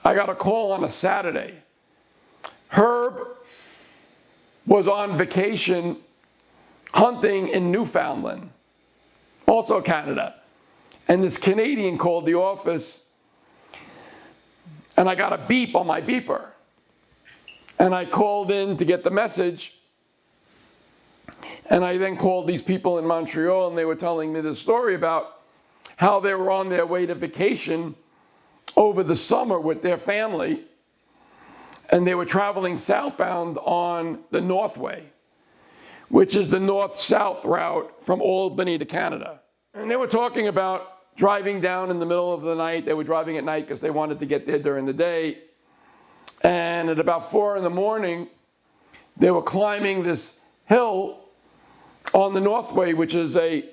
I got a call on a Saturday. Herb was on vacation hunting in Newfoundland, also Canada. And this Canadian called the office, and I got a beep on my beeper. And I called in to get the message. And I then called these people in Montreal, and they were telling me this story about how they were on their way to vacation over the summer with their family. And they were traveling southbound on the Northway, which is the north-south route from Albany to Canada. And they were talking about driving down in the middle of the night. They were driving at night because they wanted to get there during the day. And at about 4 in the morning, they were climbing this hill on the Northway, which is a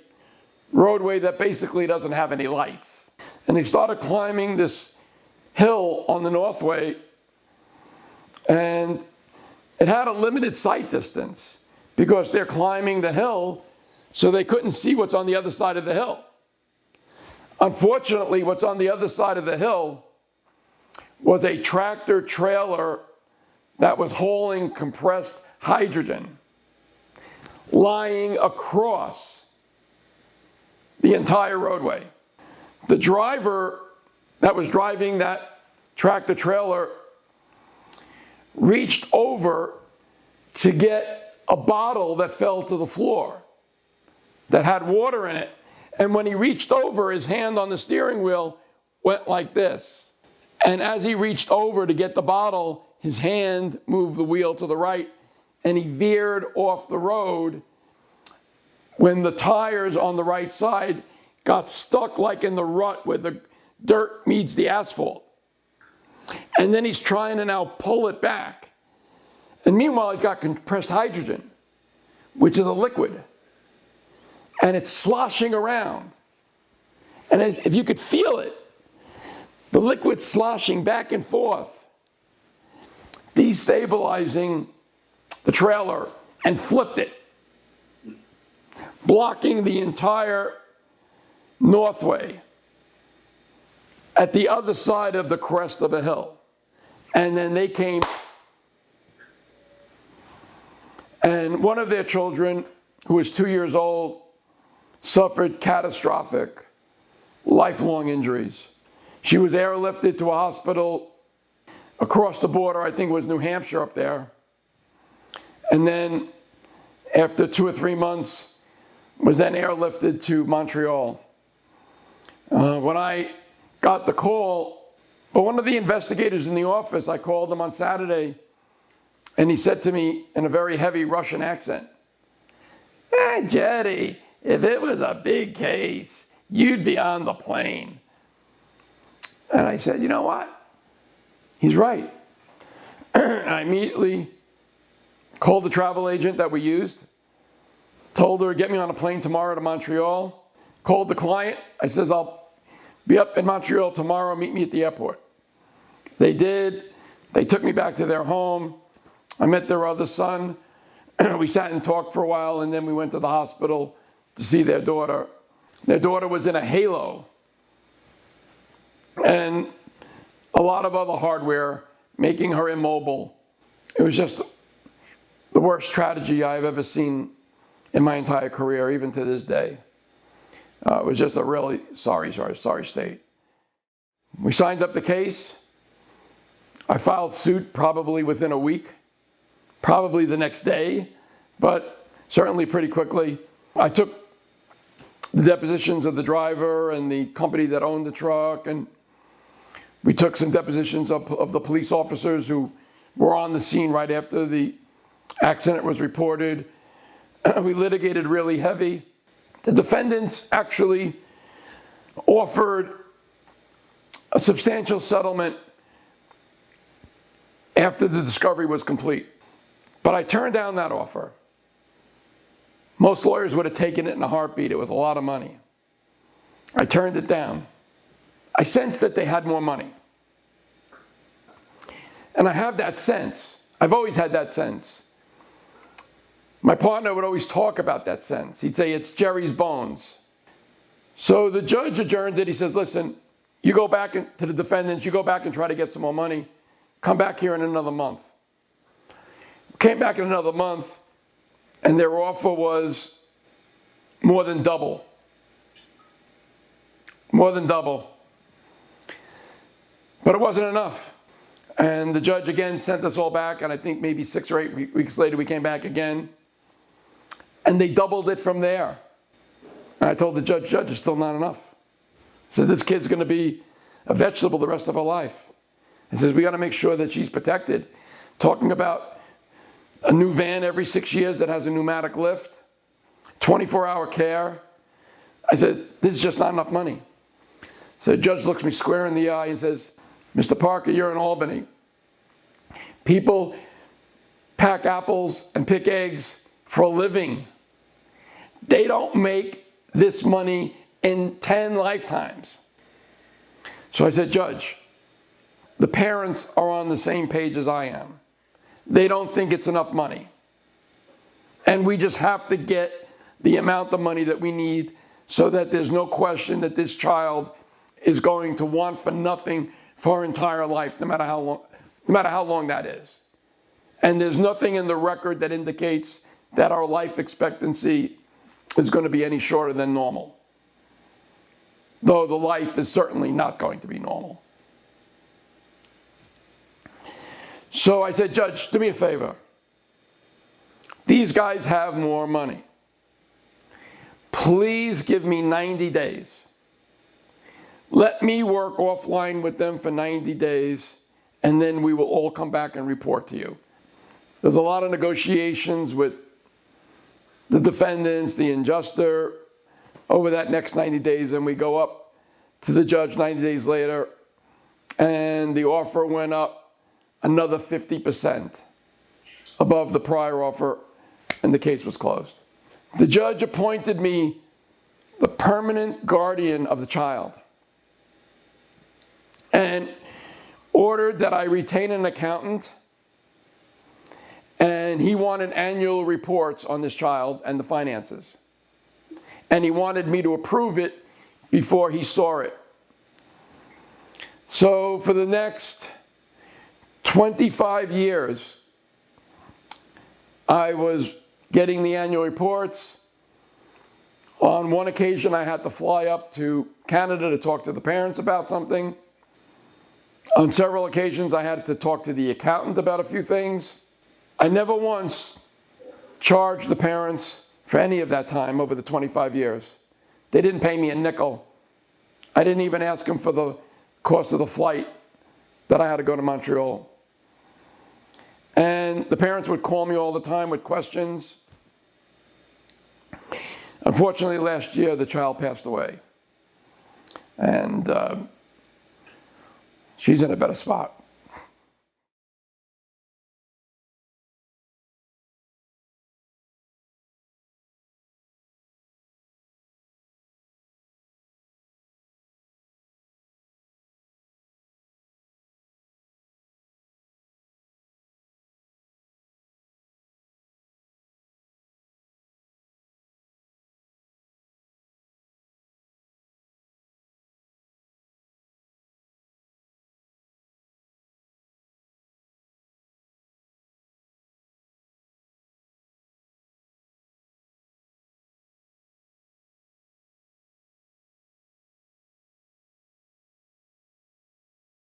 roadway that basically doesn't have any lights. And they started climbing this hill on the Northway, and it had a limited sight distance because they're climbing the hill, so they couldn't see what's on the other side of the hill. Unfortunately, what's on the other side of the hill was a tractor trailer that was hauling compressed hydrogen, lying across the entire roadway. The driver that was driving that tractor trailer reached over to get a bottle that fell to the floor that had water in it. And when he reached over, his hand on the steering wheel went like this. And as he reached over to get the bottle, his hand moved the wheel to the right, and he veered off the road when the tires on the right side got stuck like in the rut where the dirt meets the asphalt. And then he's trying to now pull it back. And meanwhile, he's got compressed hydrogen, which is a liquid. And it's sloshing around. And if you could feel it, the liquid sloshing back and forth, destabilizing the trailer, and flipped it, blocking the entire Northway at the other side of the crest of a hill. And then they came, and one of their children, who was 2 years old, suffered catastrophic, lifelong injuries. She was airlifted to a hospital across the border, I think it was New Hampshire up there. And then after 2 or 3 months, was then airlifted to Montreal. When I got the call, but one of the investigators in the office, I called him on Saturday, and he said to me in a very heavy Russian accent, "Hey, Jetty, if it was a big case, you'd be on the plane." And I said, you know what? He's right. And I immediately called the travel agent that we used, told her, get me on a plane tomorrow to Montreal, called the client. I says, I'll be up in Montreal tomorrow, meet me at the airport. They did. They took me back to their home. I met their other son. We sat and talked for a while, and then we went to the hospital to see their daughter. Their daughter was in a halo and a lot of other hardware, making her immobile. It was just the worst tragedy I've ever seen in my entire career, even to this day. It was just a really sorry state. We signed up the case. I filed suit probably within a week, probably the next day, but certainly pretty quickly. I took the depositions of the driver and the company that owned the truck, and we took some depositions of the police officers who were on the scene right after the accident was reported. We litigated really heavy. The defendants actually offered a substantial settlement after the discovery was complete. But I turned down that offer. Most lawyers would have taken it in a heartbeat. It was a lot of money. I turned it down. I sensed that they had more money. And I have that sense. I've always had that sense. My partner would always talk about that sense. He'd say, it's Jerry's bones. So the judge adjourned it. He says, listen, you go back to the defendants, you go back and try to get some more money, come back here in another month. Came back in another month, and their offer was more than double. More than double. But it wasn't enough. And the judge again sent us all back, and I think maybe 6 or 8 weeks later we came back again. And they doubled it from there. And I told the judge, it's still not enough. So this kid's going to be a vegetable the rest of her life. He says, we got to make sure that she's protected. Talking about a new van every 6 years that has a pneumatic lift, 24-hour care. I said, this is just not enough money. So the judge looks me square in the eye and says, Mr. Parker, you're in Albany. People pack apples and pick eggs for a living. They don't make this money in 10 lifetimes. So I said, Judge, the parents are on the same page as I am. They don't think it's enough money. And we just have to get the amount of money that we need so that there's no question that this child is going to want for nothing for her entire life, no matter how long that is. And there's nothing in the record that indicates that our life expectancy is going to be any shorter than normal. Though the life is certainly not going to be normal. So I said, Judge, do me a favor. These guys have more money. Please give me 90 days. Let me work offline with them for 90 days, and then we will all come back and report to you. There's a lot of negotiations with the defendants, the adjuster, over that next 90 days, and we go up to the judge 90 days later, and the offer went up another 50% above the prior offer, and the case was closed. The judge appointed me the permanent guardian of the child and ordered that I retain an accountant, and he wanted annual reports on this child and the finances. And he wanted me to approve it before he saw it. So for the next 25 years, I was getting the annual reports. On one occasion, I had to fly up to Canada to talk to the parents about something. On several occasions, I had to talk to the accountant about a few things. I never once charged the parents for any of that time over the 25 years. They didn't pay me a nickel. I didn't even ask them for the cost of the flight that I had to go to Montreal. And the parents would call me all the time with questions. Unfortunately, last year, the child passed away. And she's in a better spot.